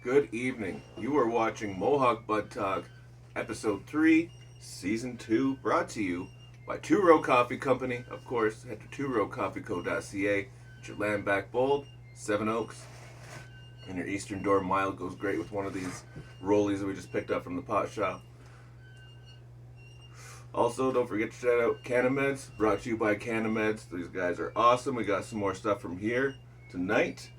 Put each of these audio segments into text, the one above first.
Good evening. You are watching Mohawk Bud Talk, Episode 3, Season 2, brought to you by Two Row Coffee Company. Of course, head to tworowcoffeeco.ca. Get your land back bold, 7 Oaks. And your Eastern Door Mile goes great with one of these rollies that we just picked up from the pot shop. Also, don't forget to check out Cannameds, brought to you by Cannameds. These guys are awesome. We got some more stuff from here tonight.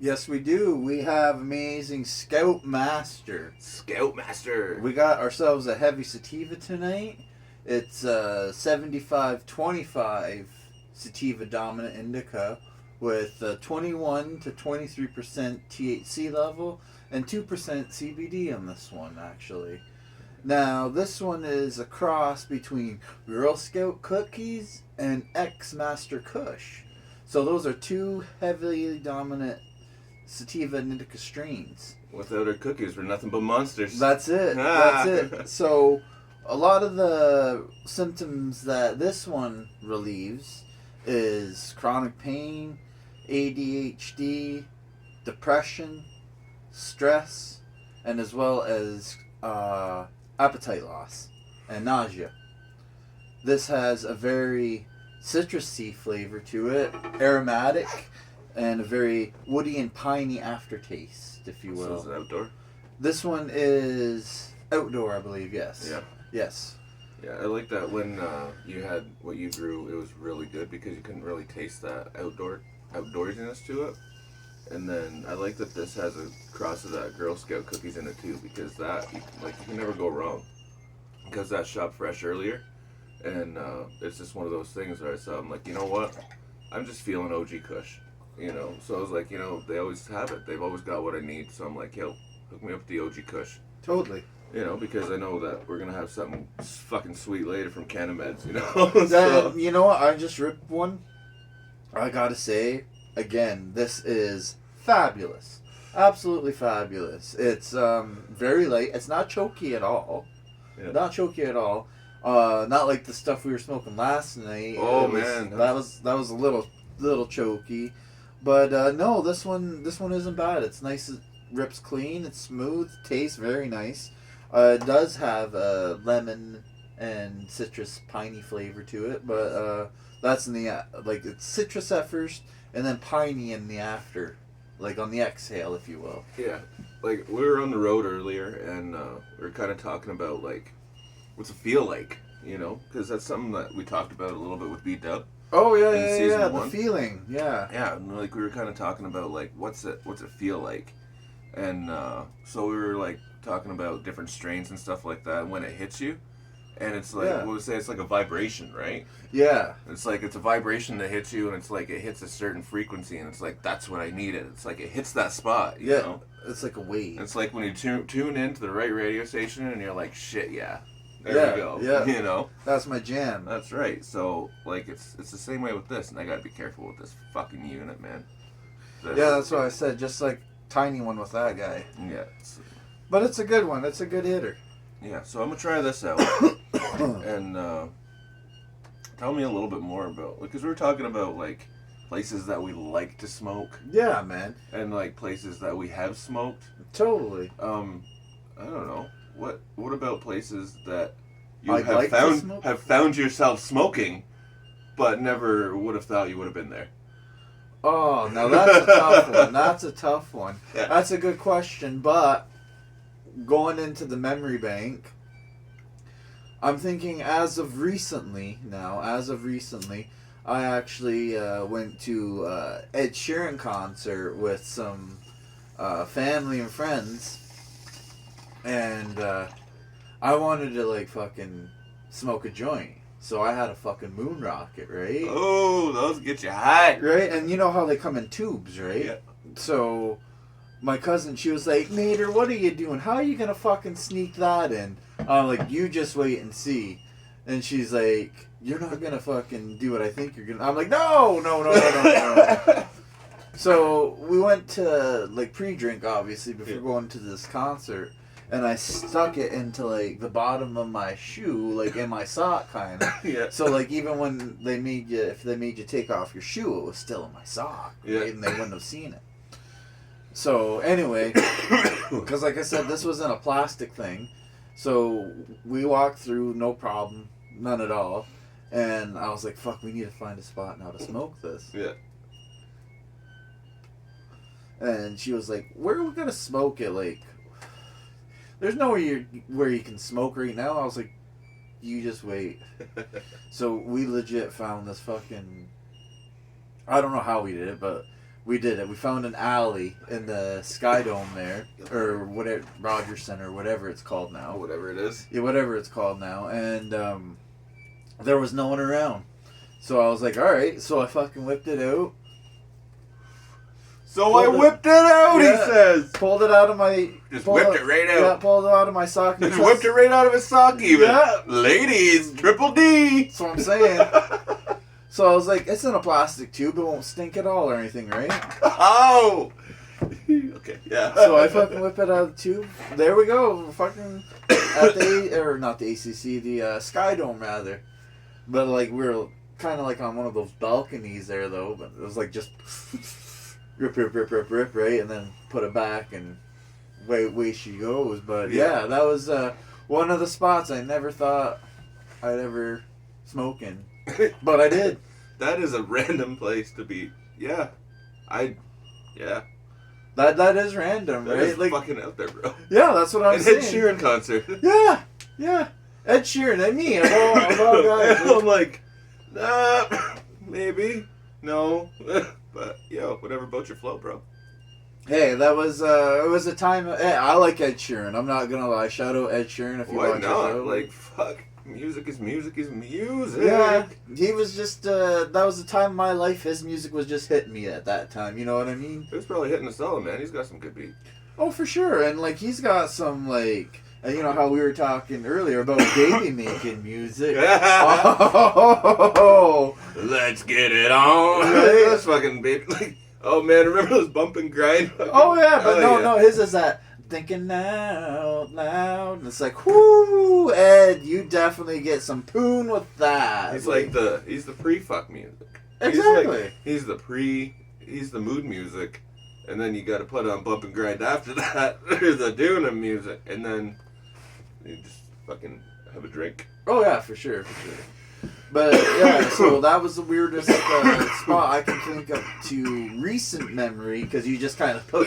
Yes, we do. We have amazing Scoutmaster. Scoutmaster. We got ourselves a heavy sativa tonight. It's 75-25 sativa dominant indica with 21 to 23% THC level and 2% CBD on this one, actually. Now, this one is a cross between Girl Scout cookies and X-Master Kush. So those are two heavily dominant sativa and indica strains. Without our cookies, we're nothing but monsters. That's it. That's it. So a lot of the symptoms that this one relieves is chronic pain, ADHD, depression, stress, and as well as appetite loss and nausea. This has a very citrusy flavor to it, aromatic, and a very woody and piney aftertaste, if you will. So is it outdoor? This one is outdoor, I believe, yes. Yeah. Yes. Yeah, I like that when you had what you grew, it was really good because you couldn't really taste that outdoorsiness to it. And then I like that this has a cross of that Girl Scout cookies in it too, because that, you can never go wrong. Because that shop fresh earlier, and it's just one of those things where I saw, I'm like, you know what? I'm just feeling OG Kush. So I was like, they always have it. They've always got what I need. So I'm like, yo, hook me up with the OG Kush. Totally. Because I know that we're going to have something fucking sweet later from Cannameds, So. You know what? I just ripped one. I gotta say, again, this is fabulous. Absolutely fabulous. It's very light. It's not choky at all. Yeah. Not choky at all. Not like the stuff we were smoking last night. Oh, man. That was a little choky. But no, this one isn't bad. It's nice. It rips clean. It's smooth. Tastes very nice. It does have a lemon and citrus piney flavor to it, but that's in the it's citrus at first and then piney in the after, on the exhale, if you will. Yeah, we were on the road earlier and we were kind of talking about what's it feel like, because that's something that we talked about a little bit with B-Dub. Oh yeah, the feeling, yeah. Yeah, and we were kind of talking about what's it feel like, and so we were talking about different strains and stuff like that when it hits you, and it's what we say, it's like a vibration, right? Yeah. It's it's a vibration that hits you, and it's it hits a certain frequency, and it's that's what I needed. It's it hits that spot, you know? It's like a wave. It's when you tune into the right radio station, and you're like, shit, yeah. There we go. Yeah. That's my jam. That's right. So, it's the same way with this, and I gotta be careful with this fucking unit, man. That's what I said, just tiny one with that guy. Yeah. But it's a good one. It's a good hitter. Yeah, so I'm gonna try this out. And tell me a little bit more about, because we were talking about, places that we like to smoke. Yeah, man. And, places that we have smoked. Totally. I don't know. What about places that you have found yourself smoking, but never would have thought you would have been there? Oh, now that's a tough one. That's a tough one. Yeah. That's a good question, but going into the memory bank, I'm thinking as of recently, I actually went to Ed Sheeran concert with some family and friends. And I wanted to fucking smoke a joint, so I had a fucking moon rocket, right? Oh, those get you high, right? And you know how they come in tubes, right? Yeah. So my cousin, she was like, "Nader, what are you doing? How are you gonna fucking sneak that in?" I'm like, "You just wait and see." And she's like, "You're not gonna fucking do what I think you're gonna." I'm like, "No." So we went to pre-drink, obviously, before going to this concert. And I stuck it into the bottom of my shoe, in my sock, kind of. Yeah. So even when if they made you take off your shoe, it was still in my sock. Yeah. Right? And they wouldn't have seen it. So anyway, because like I said, this wasn't a plastic thing, so we walked through, no problem, none at all. And I was like, "Fuck, we need to find a spot now to smoke this." Yeah. And she was like, "Where are we gonna smoke it? Like, there's nowhere where you can smoke right now." I was like, "You just wait." So we legit found this fucking. I don't know how we did it, but we did it. We found an alley in the Sky Dome there, or whatever, Rogers Center, whatever it's called now. Whatever it is. Yeah, whatever it's called now. And there was no one around. So I was like, all right. So I fucking whipped it out. So I whipped it out, Yeah, he says. Pulled it out of my... Just whipped it right out. Yeah, pulled it out of my sock. Just whipped it right out of his sock even. Yeah. Ladies, triple D. That's what I'm saying. So I was like, it's in a plastic tube. It won't stink at all or anything, right? Oh. Okay, yeah. So I fucking whip it out of the tube. There we go. We're fucking at not the ACC, the Sky Dome rather. But like we were kind of like on one of those balconies there though. But it was like just rip, right, and then put it back and way she goes. But yeah, that was one of the spots I never thought I'd ever smoke in. But I did. That is a random place to be. Yeah. Yeah. That is random, That right? is Like, fucking out there, bro. yeah, that's what I'm An saying. Ed Sheeran concert. Yeah. Ed Sheeran and me, of all guys. I'm like, maybe. No. But, yo, whatever boats your float, bro. Hey, that was it was a time. Hey, I like Ed Sheeran. I'm not gonna lie. Shout out Ed Sheeran if you Why watch not? the show. Like, fuck. Music is music is music. Yeah, he was just. That was the time of my life. His music was just hitting me at that time. You know what I mean? He was probably hitting a solid, man. He's got some good beats. Oh, for sure. And like he's got some like. And you know how we were talking earlier about baby making music. Oh, let's get it on. Right? That's fucking baby. Like, oh man, remember those bump and grind? oh yeah, but Oh, no, his is that thinking out loud. And it's like, whoo, Ed, you definitely get some poon with that. He's like he's the pre-fuck music. Exactly. He's the mood music, and then you got to put on bump and grind after that. There's the doing of music, and then you just fucking have a drink. Oh yeah, for sure. But yeah, so that was the weirdest spot I can think of to recent memory because you just kind of threw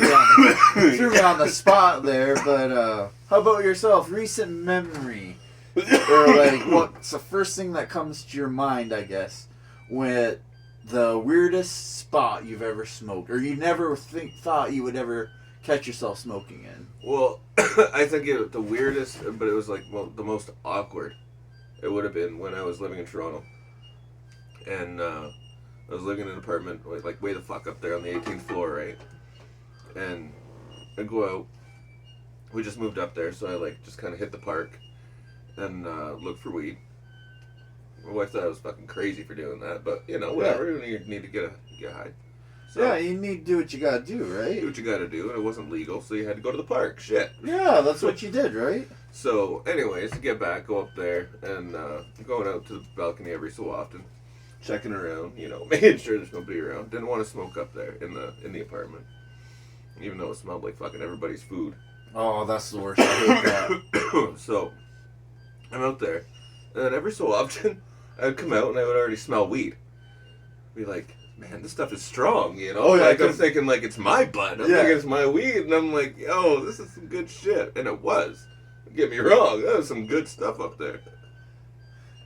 me on the spot there. But how about yourself? Recent memory, or like what's the first thing that comes to your mind? I guess with the weirdest spot you've ever smoked, or you never thought you would ever catch yourself smoking in. Well, I think the weirdest, but it was like the most awkward. It would have been when I was living in Toronto, and I was living in an apartment like way the fuck up there on the 18th floor, right? And I go out. We just moved up there, so I like just kind of hit the park and look for weed. My wife thought I was fucking crazy for doing that, but you know whatever. You need to get high. So, yeah, you need to do what you gotta do, right? do what you gotta do, and it wasn't legal, so you had to go to the park. Shit. Yeah, that's what you did, right? So, anyways, to get back, go up there, and going out to the balcony every so often, checking around, you know, making sure there's nobody around. Didn't want to smoke up there in the apartment, even though it smelled like fucking everybody's food. Oh, that's the worst. I hate that. So, I'm out there, and then every so often, I'd come out and I would already smell weed. Be like, man, this stuff is strong, you know? Oh, yeah, like, I'm thinking, like, it's my bud. I'm Yeah. thinking it's my weed, and I'm like, yo, this is some good shit. And it was. Don't get me wrong, that was some good stuff up there.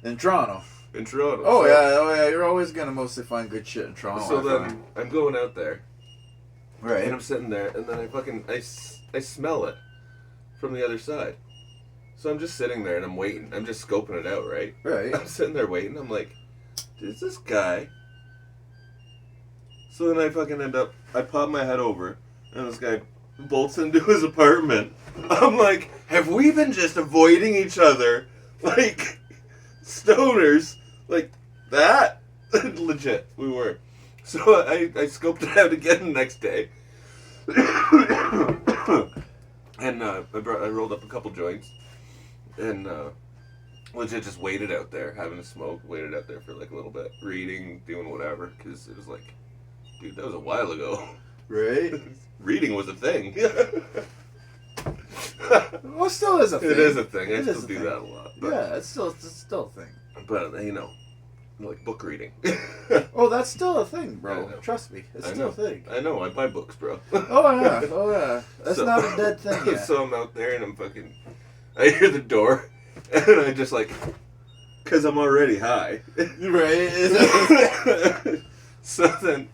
In Toronto. In Toronto. Oh yeah, you're always gonna mostly find good shit in Toronto. So I then, find. I'm going out there, Right. and I'm sitting there, and then I smell it from the other side. So I'm just sitting there, and I'm waiting. I'm just scoping it out, right? Right. I'm sitting there waiting. I'm like, is this guy? So then I fucking I pop my head over, and this guy bolts into his apartment. I'm like, have we been just avoiding each other like stoners? Like that? Legit, we were. So I scoped it out again the next day. And I rolled up a couple joints, and legit just waited out there, having a smoke, waited out there for like a little bit, reading, doing whatever, because it was like, dude, that was a while ago. Right. reading was a thing. Well, it still is a thing. It is a thing. I It still is a do thing. that a lot. But, Yeah, it's still a thing. But, like book reading. Oh, that's still a thing, I bro. know. Trust me, it's I still know. a thing. I know, I buy books, bro. Oh yeah. That's not a dead thing yet. So I'm out there and I hear the door, and I just like, because I'm already high. Right. So then,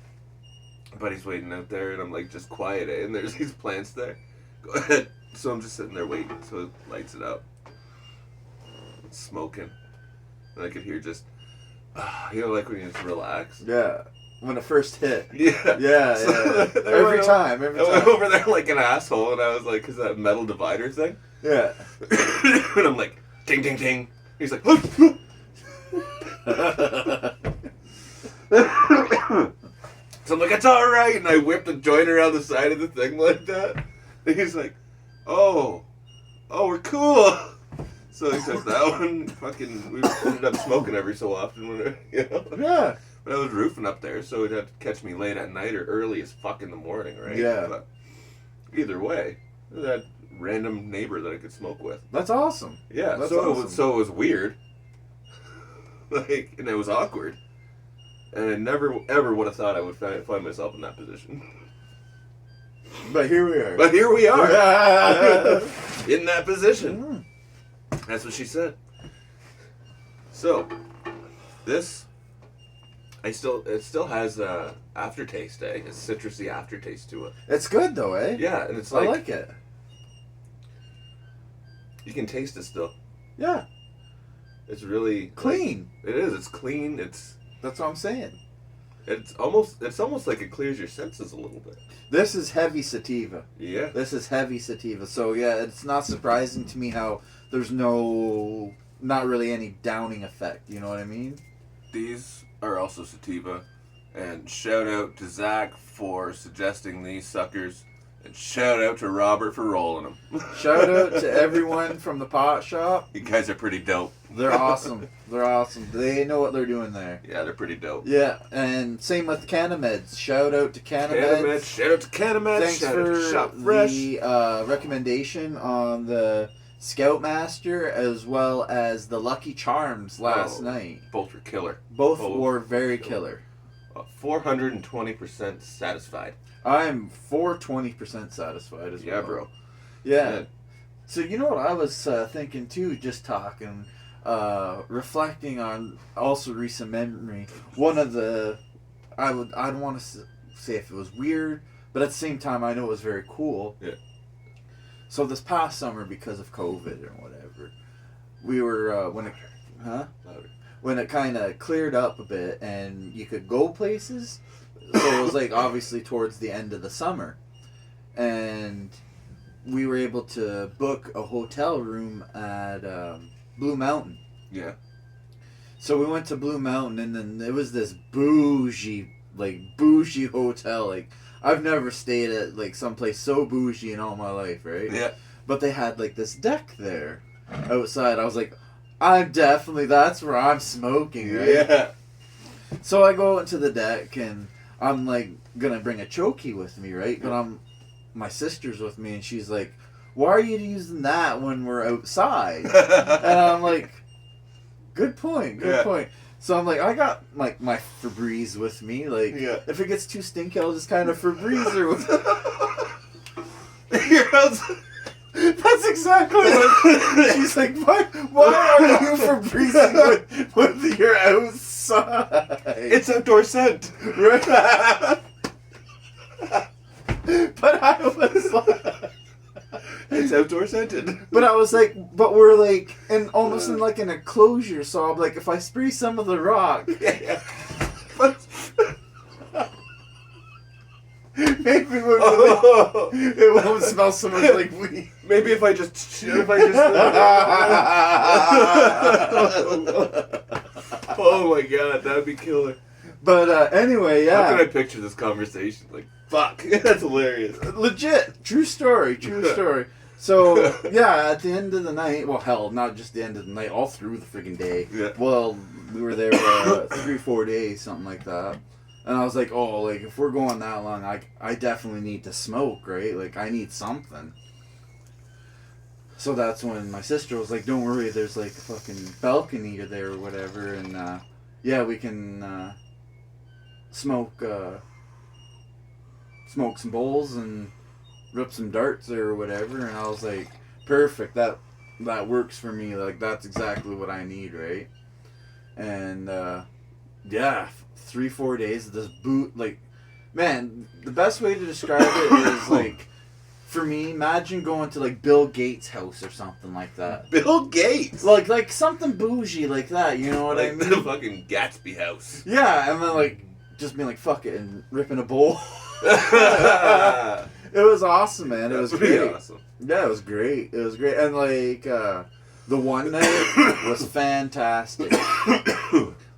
buddy's waiting out there, and I'm like, just quiet, and there's these plants there. Go ahead. So I'm just sitting there waiting, so it lights it up. It's smoking. And I could hear just, like when you just relax. Yeah. When it first hit. Yeah. Yeah. So Every time. I went over there like an asshole, and I was like, because that metal divider thing. Yeah. And I'm like, ding, ding, ding. He's like, so I'm like, it's all right. And I whipped a joint around the side of the thing like that. And he's like, oh, we're cool. So he took that one. Fucking, we ended up smoking every so often. When Yeah. But I was roofing up there, so he'd have to catch me late at night or early as fuck in the morning, right? Yeah. But either way, that random neighbor that I could smoke with. That's awesome. Yeah. That's so awesome. it was weird. And it was awkward. And I never, ever would have thought I would find myself in that position. But here we are. But here we are. Yeah. In that position. That's what she said. So, this, it still has a aftertaste, a citrusy aftertaste to it. It's good though, eh? Yeah, and it's I like it. You can taste it still. Yeah. It's really Clean. It is. It's clean. That's what I'm saying. It's almost like it clears your senses a little bit. This is heavy sativa. Yeah. This is heavy sativa. So yeah, it's not surprising to me how there's not really any downing effect. You know what I mean? These are also sativa, and shout out to Zach for suggesting these suckers, and shout out to Robert for rolling them. Shout out to everyone from the pot shop. You guys are pretty dope. They're awesome. They're awesome. They know what they're doing there. Yeah, they're pretty dope. Yeah, and same with Cannameds. Shout out to Cannameds. Shout out to Cannameds. Thanks Shout out to for Shop Fresh. the recommendation on the Scoutmaster as well as the Lucky Charms last night. Both were killer. Both were very killer. 420% satisfied. I'm 420% satisfied as well. Yeah, bro. Yeah. So you know what I was thinking too, just talking, reflecting on also recent memory. One of the, I don't want to say if it was weird, but at the same time I know it was very cool. Yeah. So this past summer, because of COVID or whatever, we were when it kind of cleared up a bit and you could go places. So it was like obviously towards the end of the summer, and we were able to book a hotel room at Blue Mountain. Yeah. So we went to Blue Mountain, and then it was this bougie hotel. Like, I've never stayed at like someplace so bougie in all my life, right? Yeah. But they had like this deck there outside. I was like, that's where I'm smoking, right? Yeah. So I go into the deck, and I'm like gonna bring a chokey with me, right? But my sister's with me, and she's like, "Why are you using that when we're outside?" And I'm like, "Good point, good point." So I'm like, I got like my Febreze with me. Like, if it gets too stinky, I'll just kind of Febreze her with. That's exactly what she's like. Why are you Febrezing with your outside? It's outdoor scent, right? But I was like, it's outdoor scented. But I was like, but we're like almost in like an enclosure, so I'm like, if I spray some of the rock, maybe it won't smell so much like weed. Maybe if I just oh my god, that'd be killer. But anyway, yeah. How can I picture this conversation? Like, fuck, that's hilarious. Legit, true story. So yeah, at the end of the night, well, hell, not just the end of the night, all through the freaking day. Yeah. Well, we were there for 3-4 days, something like that. And I was like, oh, like, if we're going that long, I definitely need to smoke, right? Like, I need something. So that's when my sister was like, don't worry, there's, like, a fucking balcony there or whatever, and, yeah, we can, smoke some bowls and rip some darts there or whatever. And I was like, perfect, that works for me. Like, that's exactly what I need, right? And, yeah, 3-4 days of this boot, like, man, the best way to describe it is, like, for me, imagine going to, like, Bill Gates' house or something like that. Bill Gates? Like something bougie like that, you know what I Like mean? the fucking Gatsby house. Yeah, and then, like, just being like, fuck it, and ripping a bowl. It was awesome, man. It was great. Awesome. Yeah, it was great. It was great. And, like, the one night was fantastic.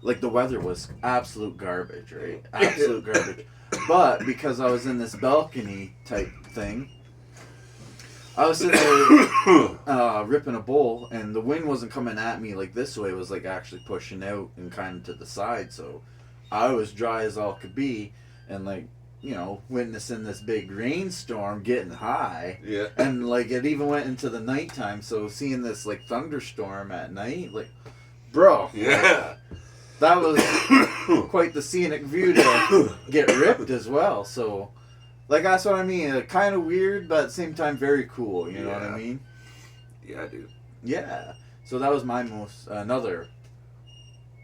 Like, the weather was absolute garbage, right? Absolute garbage. But because I was in this balcony type thing, I was sitting there ripping a bowl, and the wind wasn't coming at me like this way. It was, like, actually pushing out and kind of to the side. So I was dry as all could be, and, like, you know, witnessing this big rainstorm, getting high. Yeah. And, like, it even went into the nighttime, so seeing this, like, thunderstorm at night, like, bro. Yeah. That was quite the scenic view to get ripped as well. So, like, that's what I mean. Kind of weird, but at the same time, very cool. You know what I mean? Yeah, dude. Yeah. So that was my another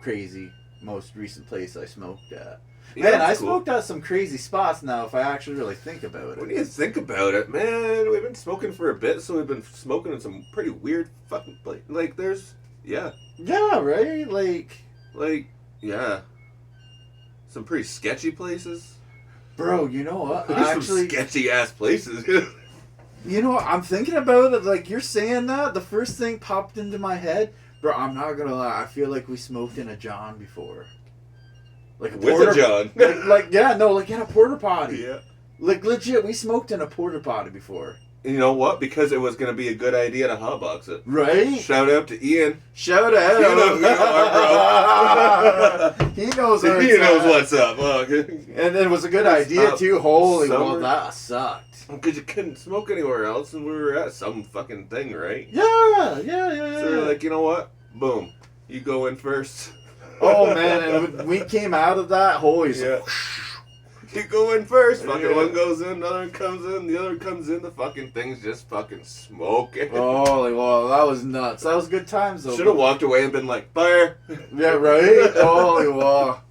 crazy, most recent place I smoked at. Yeah, Man, I cool. smoked at some crazy spots now, if I actually really think about When it. you think about it, man, we've been smoking for a bit, so we've been smoking in some pretty weird fucking places. Like, there's, yeah. Yeah, right? Like, yeah. Some pretty sketchy places. Bro, you know what? There's Actually, some sketchy-ass places. you know what? I'm thinking about it. Like, you're saying that, the first thing popped into my head, bro, I'm not gonna lie. I feel like we smoked in a John before. Like With a John. like in a porta potty. Yeah. Like, legit, we smoked in a porta potty before. You know what? Because it was going to be a good idea to hotbox it. Right? Shout out to Ian. Shout out. You know who you are, bro. He knows He knows what's up. Oh, and it was a good idea, too. Holy, well, that sucked. Because you couldn't smoke anywhere else, and we were at some fucking thing, right? Yeah. So we're like, you know what? Boom. You go in first. Oh, man, and when we came out of that, holy yeah. You go in first, fucking one goes in, another one comes in, the other one comes in, the fucking thing's just fucking smoking. Holy, well, that was nuts. That was good times, though. Should have walked away and been like, fire. Yeah, right? Holy, well,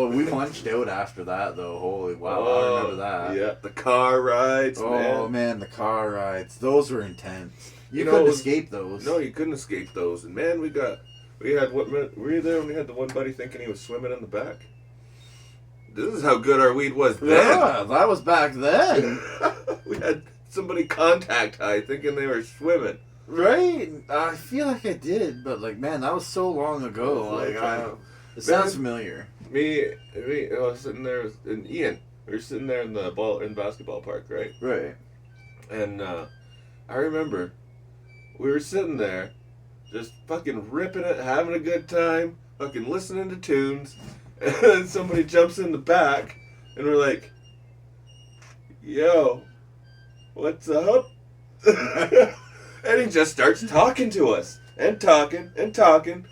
we munched out after that, though. Holy, wow, I remember that. Yeah, the car rides, man. Oh, man, the car rides. Those were intense. You couldn't escape those. No, you couldn't escape those. And, man, we had, were you there when we had the one buddy thinking he was swimming in the back? This is how good our weed was then. Yeah, that was back then. We had somebody contact high thinking they were swimming. Right? I feel like I did, but, like, man, that was so long ago. It sounds familiar. Me, I was sitting there, and Ian, we were sitting there in the basketball park, right? Right. And I remember we were sitting there, just fucking ripping it, having a good time, fucking listening to tunes, and then somebody jumps in the back, and we're like, yo, what's up? And he just starts talking to us, and talking, and talking.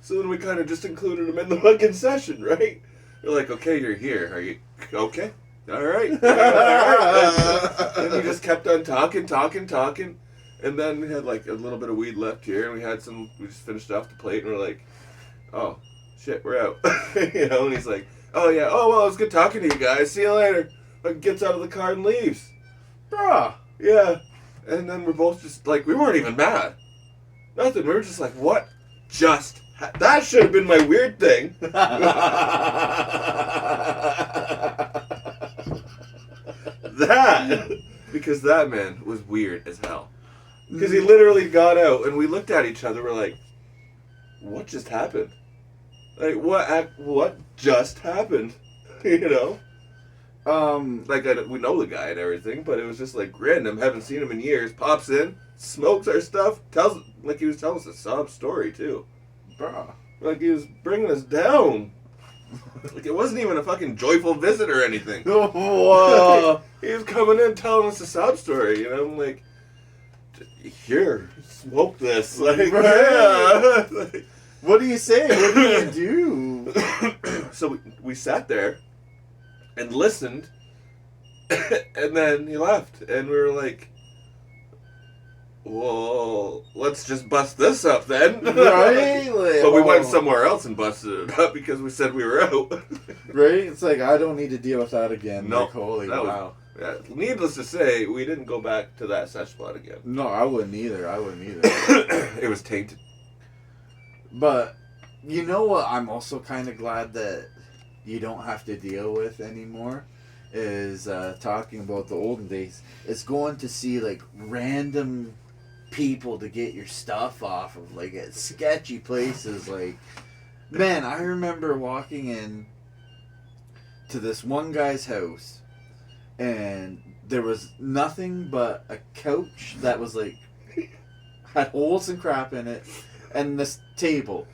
So then we kind of just included him in the fucking session, right? We're like, okay, you're here. Are you okay? All right. All right. And he just kept on talking. And then we had like a little bit of weed left here, and we just finished off the plate, and we're like, oh, shit, we're out. You know, and he's like, oh yeah, oh well, it was good talking to you guys. See you later. Like, gets out of the car and leaves. Bruh. Yeah. And then we're both just like, we weren't even mad. Nothing. We were just like, what just that should have been my weird thing. Because that man was weird as hell. Because he literally got out, and we looked at each other. We're like, "What just happened? Like, what just happened?" You know. Like, we know the guy and everything, but it was just like random. Haven't seen him in years. Pops in, smokes our stuff, he was telling us a sob story too. Bruh. Like, he was bringing us down. Like, it wasn't even a fucking joyful visit or anything. Whoa. He was coming in telling us a sob story, and I'm like, here, smoke this. Like, Right. yeah. Like, What do you say? What do you do? so we sat there and listened, and then he left, and we were like, well, let's just bust this up then. Right? Like, But we went somewhere else and busted it up because we said we were out. Right? It's like, I don't need to deal with that again. No, Like, holy that was- wow. Yeah, needless to say, we didn't go back to that sesh spot again. No, I wouldn't either. It was tainted. But, you know what I'm also kind of glad that you don't have to deal with anymore? Is talking about the olden days. It's going to see, like, random people to get your stuff off of, like, at sketchy places. Like, man, I remember walking in to this one guy's house, and there was nothing but a couch that was, like, had holes and crap in it, and this table.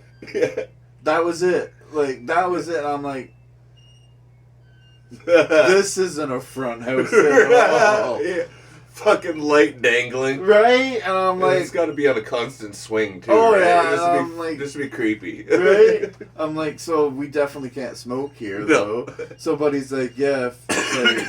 That was it. Like, that was it. I'm like, this isn't a front house at all. Yeah. Fucking light dangling. Right? And I'm And like, it's got to be on a constant swing too. Oh, right? yeah, just, and to I'm be, like- just to be creepy. right? I'm like, so we definitely can't smoke here, No. though. So buddy's like, yeah, it's like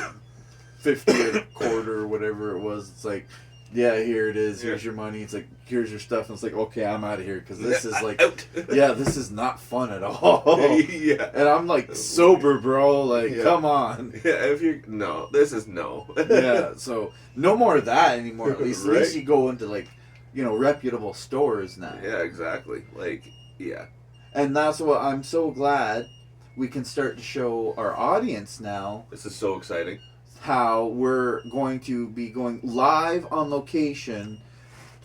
50 a quarter or whatever it was. It's like, yeah, here it is. Here's your money. It's like, here's your stuff. And it's like, okay, I'm out of here because this is like, Out. yeah, this is not fun at all. Yeah. And I'm like sober, bro. Like, Yeah. come on. Yeah, if you no, this is no. Yeah, so no more of that anymore. At least Right. you go into, like, you know, reputable stores now. Yeah, exactly. Like, yeah. And that's what I'm so glad we can start to show our audience now This is so exciting. how we're going to be going live on location.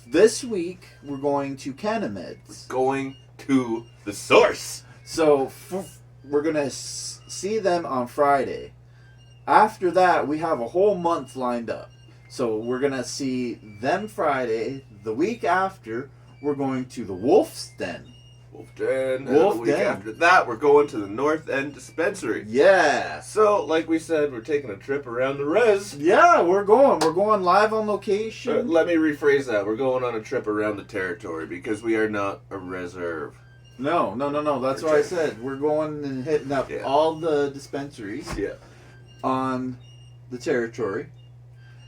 This week, we're going to Cannameds. Going to the source. So, we're going to see them on Friday. After that, we have a whole month lined up. So, we're going to see them Friday. The week after, we're going to the Wolf's Den. Wolf Den. Wolf And the week Den. after that, we're going to the North End Dispensary. Yeah. So, like we said, we're taking a trip around the res. Yeah, we're going. We're going live on location. Let me rephrase that. We're going on a trip around the territory because we are not a reserve. No. That's what I said. We're going and hitting up Yeah. all the dispensaries Yeah. on the territory.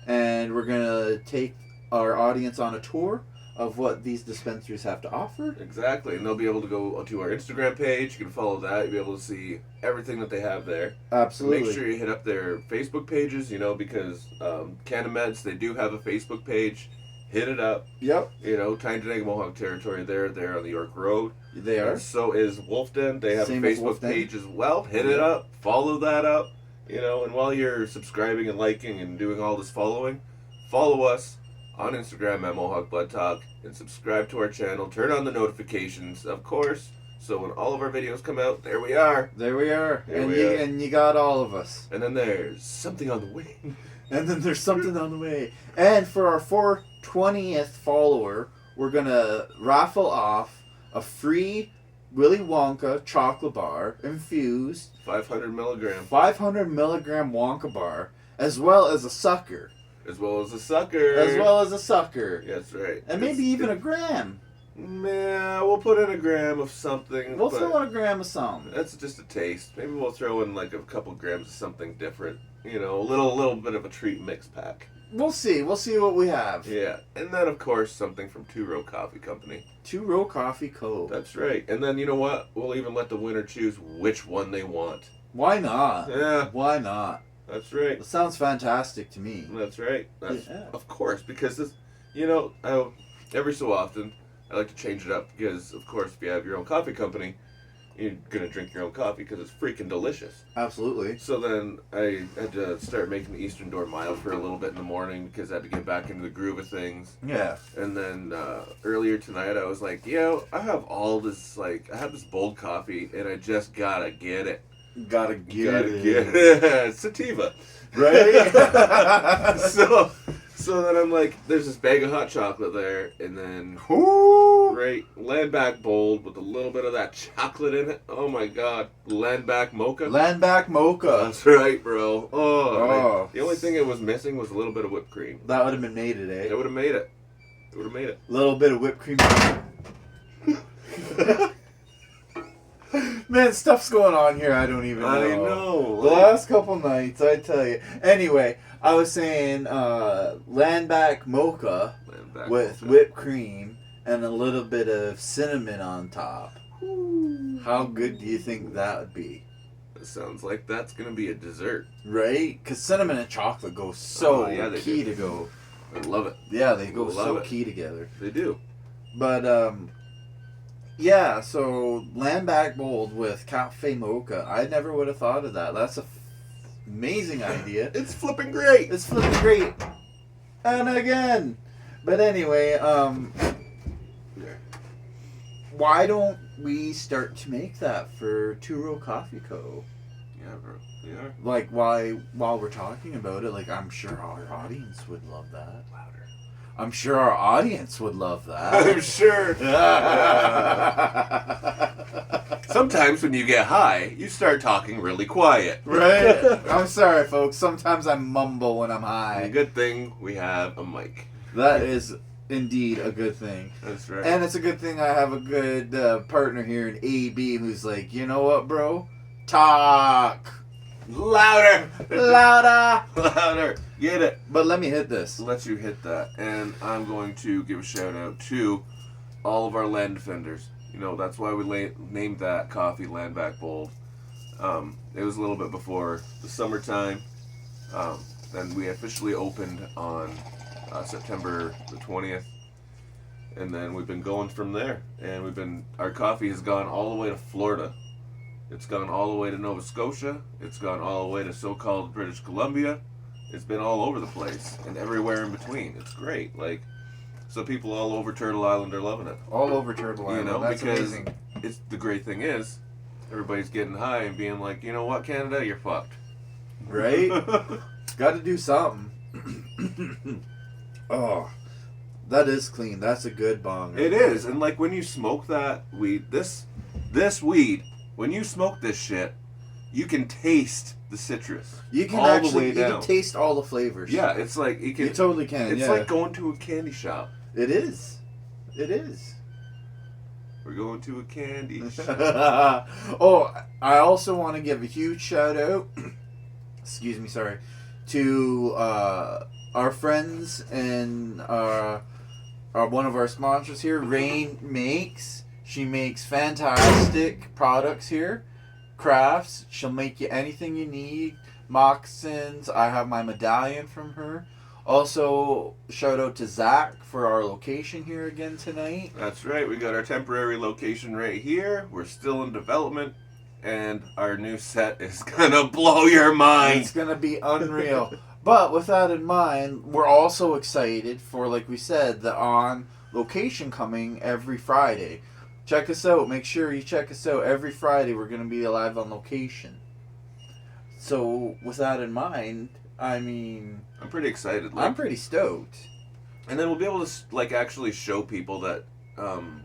And we're going to take our audience on a tour of what these dispensaries have to offer. Exactly. And they'll be able to go to our Instagram page. You can follow that. You'll be able to see everything that they have there. Absolutely. Make sure you hit up their Facebook pages, you know, because Cannameds, they do have a Facebook page. Hit it up. Yep, You know, Tyne Mohawk territory there on the York Road. they are. And so is Wolf Den. They have Same a as Wolf Facebook Den. page as well. Hit it up. Follow that up. You know, and while you're subscribing and liking and doing all this following, follow us on Instagram at Mohawk Blood Talk and subscribe to our channel. Turn on the notifications, of course, so when all of our videos come out, there we are. There we are. There and we you are. and you got all of us. And then there's something on the way. And then there's something on the way. And for our 420th follower, we're going to raffle off a free Willy Wonka chocolate bar infused 500 milligram, 500 milligram Wonka bar, as well as a sucker. as well as a sucker. As well as a sucker. Yeah, that's right. And maybe even a gram. Yeah, we'll put in a gram of something. We'll but throw in a gram of something. That's just a taste. Maybe we'll throw in like a couple grams of something different. You know, a little bit of a treat mix pack. We'll see. We'll see what we have. Yeah, and then of course something from Two Row Coffee Company. 2 Row Coffee Co. That's right. And then you know what? We'll even let the winner choose which one they want. Why not? Yeah, Why not? that's right. That sounds fantastic to me. That's right. That's, Yeah. Of course, because this, you know, every so often I like to change it up because, of course, if you have your own coffee company, you're gonna drink your own coffee because it's freaking delicious. Absolutely. So then I had to start making the Eastern Door mild for a little bit in the morning because I had to get back into the groove of things. Yeah. And then earlier tonight I was like, yo, I have all this, like, I have this bold coffee and I just gotta get it. Gotta get Gotta it. get it. Sativa. Right? So then I'm like, there's this bag of hot chocolate there, and then Landback Bold with a little bit of that chocolate in it. Oh my god, Landback Mocha. Landback Mocha. That's right, bro. Oh. The only thing it was missing was a little bit of whipped cream. That would have been made it, eh? It would have made it. It would have made it. A little bit of whipped cream. Man, stuff's going on here I don't even know. I know. The last couple nights, I tell you. Anyway, I was saying Landback Mocha with whipped cream and a little bit of cinnamon on top. Ooh. How good do you think that would be? It sounds like that's going to be a dessert. Right? Because cinnamon and chocolate go so key to go. I love it. Yeah, they go so key together. They do. But, yeah, so Landback Bold with Cafe Mocha. I never would have thought of that. That's an amazing idea. It's flipping great. It's flipping great. And again. But anyway, why don't we start to make that for Two Row Coffee Co.? Yeah, bro. Yeah. Like, while we're talking about it, like, I'm sure our audience would love that. Louder. I'm sure our audience would love that. I'm sure. Sometimes when you get high, you start talking really quiet. Right? I'm sorry, folks. Sometimes I mumble when I'm high. And a good thing we have a mic. That is indeed a good thing. That's right. And it's a good thing I have a good partner here in AB who's like, you know what, bro? Talk. Louder! Louder! Louder! Get it. But let me hit this. Let you hit that. And I'm going to give a shout out to all of our land defenders. You know, that's why we named that coffee Landback Bold. It was a little bit before the summertime. Then we officially opened on September the 20th. And then we've been going from there. And our coffee has gone all the way to Florida. It's gone all the way to Nova Scotia. It's gone all the way to so-called British Columbia. It's been all over the place and everywhere in between. It's great. Like, so people all over Turtle Island are loving it. All over Turtle Island. You know, that's because amazing. It's the great thing is, everybody's getting high and being like, you know what, Canada, you're fucked. Right? Got to do something. Oh, that is clean. That's a good bong. It is, and like when you smoke that weed, this weed. When you smoke this shit, you can taste the citrus. You can all the way down. You can taste all the flavors. Yeah, it's like you totally can. It's like going to a candy shop. It is. It is. We're going to a candy shop. Oh, I also want to give a huge shout out. Excuse me, sorry, to our friends and one of our sponsors here, Rain Makes. She makes fantastic products here. Crafts. She'll make you anything you need. Moccasins. I have my medallion from her. Also, shout out to Zach for our location here again tonight. That's right. We got our temporary location right here. We're still in development. And our new set is going to blow your mind. It's going to be unreal. But with that in mind, we're also excited for, like we said, the on location coming every Friday. Check us out. Make sure you check us out. Every Friday we're going to be live on location. So, with that in mind, I mean... I'm pretty excited. I'm pretty stoked. And then we'll be able to, like, actually show people that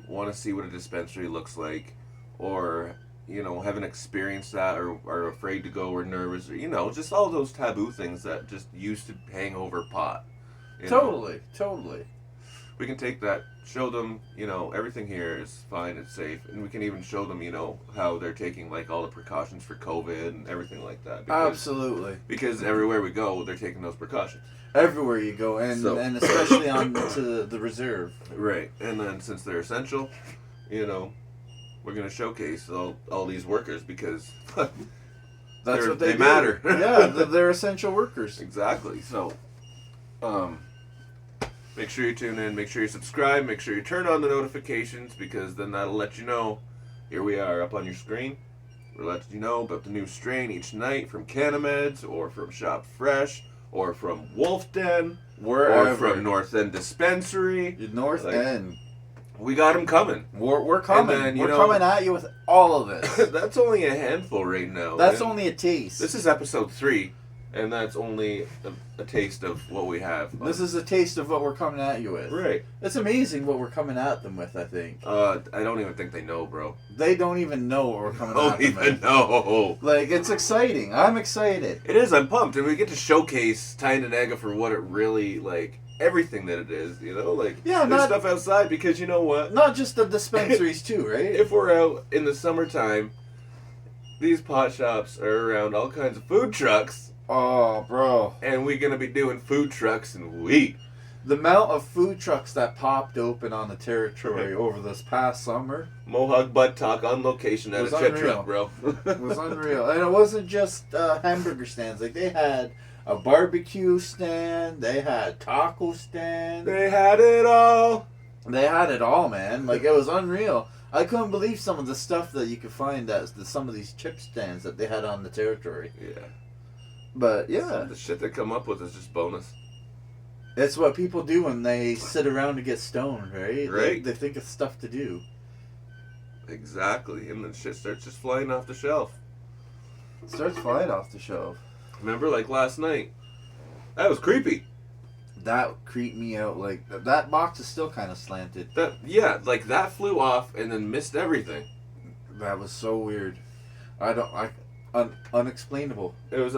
want to see what a dispensary looks like. Or, you know, haven't experienced that or are afraid to go or nervous. Or, you know, just all those taboo things that just used to hang over pot. Totally. We can take that, show them, you know, everything here is fine, it's safe, and we can even show them, you know, how they're taking, like, all the precautions for COVID and everything like that. Absolutely. Because everywhere we go, they're taking those precautions. Everywhere you go, and especially on to the reserve. Right, and then since they're essential, you know, we're going to showcase all these workers because that's what they matter. Yeah, they're essential workers. Exactly, so, make sure you tune in, make sure you subscribe, make sure you turn on the notifications because then that'll let you know. Here we are up on your screen. We'll let you know about the new strain each night from Cannameds or from Shop Fresh or from Wolf Den Wherever. Or from North End Dispensary. North End. We got them coming. We're coming. Then, we're coming at you with all of it. That's only a handful right now. That's only a taste. This is episode 3. And that's only a taste of what we have. This is a taste of what we're coming at you with. Right. It's amazing what we're coming at them with, I think. I don't even think they know, bro. They don't even know what we're coming at Don't them even with. know. Like, it's exciting. I'm excited. It is. I'm pumped. And we get to showcase Tynanega for what it really, like, everything that it is, you know? Like, Yeah, there's stuff outside because you know what? Not just the dispensaries, too, right? If we're out in the summertime, these pot shops are around all kinds of food trucks. Oh, bro. And we're going to be doing food trucks and weed. The amount of food trucks that popped open on the territory over this past summer Mohawk Butt Talk on location at a chip unreal. truck, bro. was unreal. And it wasn't just hamburger stands. Like, they had a barbecue stand. They had taco stand. They had it all. They had it all, man. Like, it was unreal. I couldn't believe some of the stuff that you could find at some of these chip stands that they had on the territory. Yeah. But, yeah. The shit they come up with is just bonus. It's what people do when they sit around to get stoned, right? Right. They think of stuff to do. Exactly. And then shit starts just flying off the shelf. It starts flying off the shelf. Remember, like last night? That was creepy. That creeped me out. Like, that box is still kind of slanted. Like that flew off and then missed everything. That was so weird. Unexplainable. It was,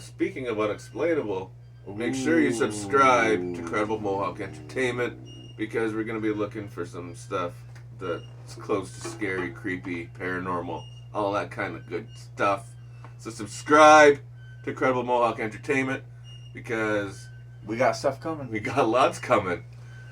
speaking of unexplainable, make sure you subscribe to Credible Mohawk Entertainment because we're going to be looking for some stuff that's close to scary, creepy, paranormal, all that kind of good stuff. So subscribe to Credible Mohawk Entertainment because we got stuff coming. we got lots coming.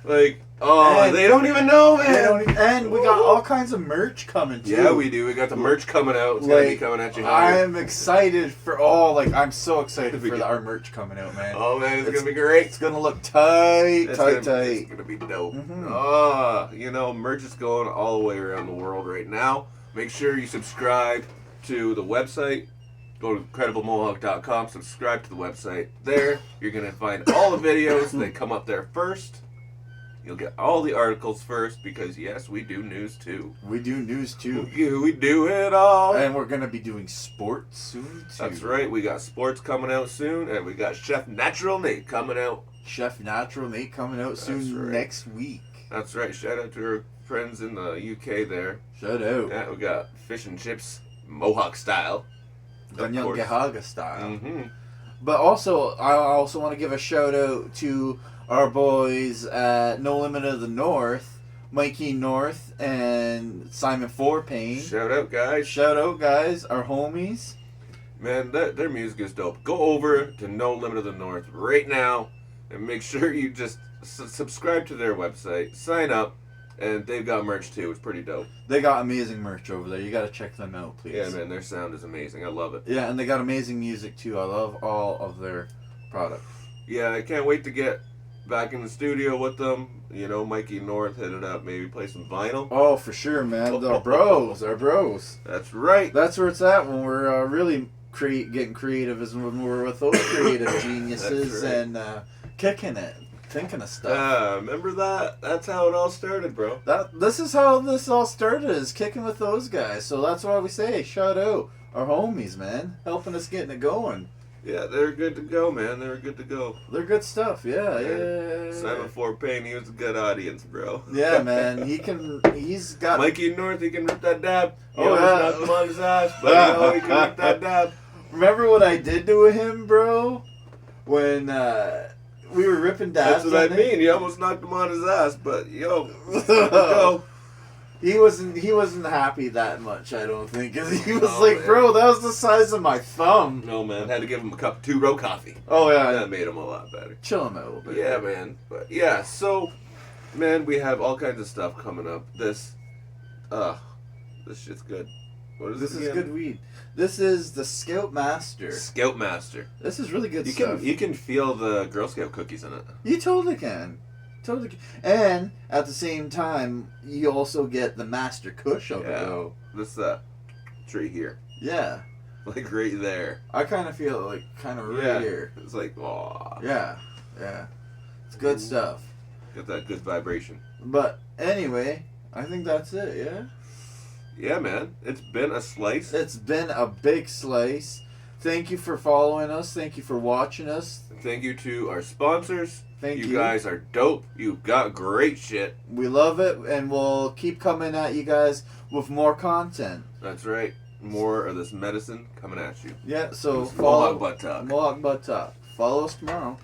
Like, they don't even know, man. And we got all kinds of merch coming, too. Yeah, we do. We got the merch coming out. It's going to be coming at you hard. I am excited for I'm so excited for our merch coming out, man. Oh, man, it's going to be great. It's going to look tight. It's going to be dope. Mm-hmm. Merch is going all the way around the world right now. Make sure you subscribe to the website. Go to crediblemohawk.com. Subscribe to the website. There, you're going to find all the videos. They come up there first. You'll get all the articles first because, yes, we do news too. We do news too. We do it all. And we're going to be doing sports soon too. That's right. We got sports coming out soon. And we got Chef Natural Nate coming out. Chef Natural Nate coming out soon next week. That's right. Shout out to our friends in the UK there. Shout out. Yeah, we got fish and chips, Mohawk style. Ganyang Gahaga style. Mm-hmm. But also, I also want to give a shout out to our boys at No Limit of the North, Mikey North and Simon Forpain. Shout out, guys. Shout out, guys. Our homies. Man, their music is dope. Go over to No Limit of the North right now and make sure you just subscribe to their website, sign up, and they've got merch too. It's pretty dope. They got amazing merch over there. You got to check them out, please. Yeah, man, their sound is amazing. I love it. Yeah, and they got amazing music too. I love all of their products. Yeah, I can't wait to get back in the studio with them. You know, Mikey North hit it up, maybe play some vinyl. Oh, for sure, man. Our bros. That's right. That's where it's at when we're really getting creative, is when we're with those creative geniuses and kicking it, thinking of stuff. Remember that? That's how it all started, bro. This is how this all started, is kicking with those guys. So that's why we say, shout out our homies, man, helping us getting it going. Yeah, they're good to go, man. They're good to go. They're good stuff, yeah. Simon Forpain, he was a good audience, bro. Yeah, man. He's got... Mikey North, he can rip that dab. He knocked him on his ass, but he can rip that dab. Remember what I did to him, bro? When we were ripping dabs. That's what I mean. You almost knocked him on his ass, but go. He wasn't happy that much, I don't think, because he was man. Bro, that was the size of my thumb. No, man. Had to give him a cup of 2-row coffee. Oh, yeah. That made him a lot better. Chill him out a little bit. Yeah, man. But, yeah, so, man, we have all kinds of stuff coming up. This shit's good. What is this? This is good weed. This is the Scoutmaster. Scoutmaster. This is really good stuff. You can feel the Girl Scout cookies in it. You totally can. And at the same time, you also get the Master Kush of it, though. This tree here. Yeah. Like right there. I kind of feel it, right here. It's like, aw. Yeah. It's good stuff. Get that good vibration. But anyway, I think that's it, yeah? Yeah, man. It's been a slice. It's been a big slice. Thank you for following us. Thank you for watching us. Thank you to our sponsors. Thank you. You guys are dope. You got great shit. We love it, and we'll keep coming at you guys with more content. That's right. More of this medicine coming at you. Yeah, so Mohawk Butt Talk. Mohawk Butt Talk. Follow us tomorrow.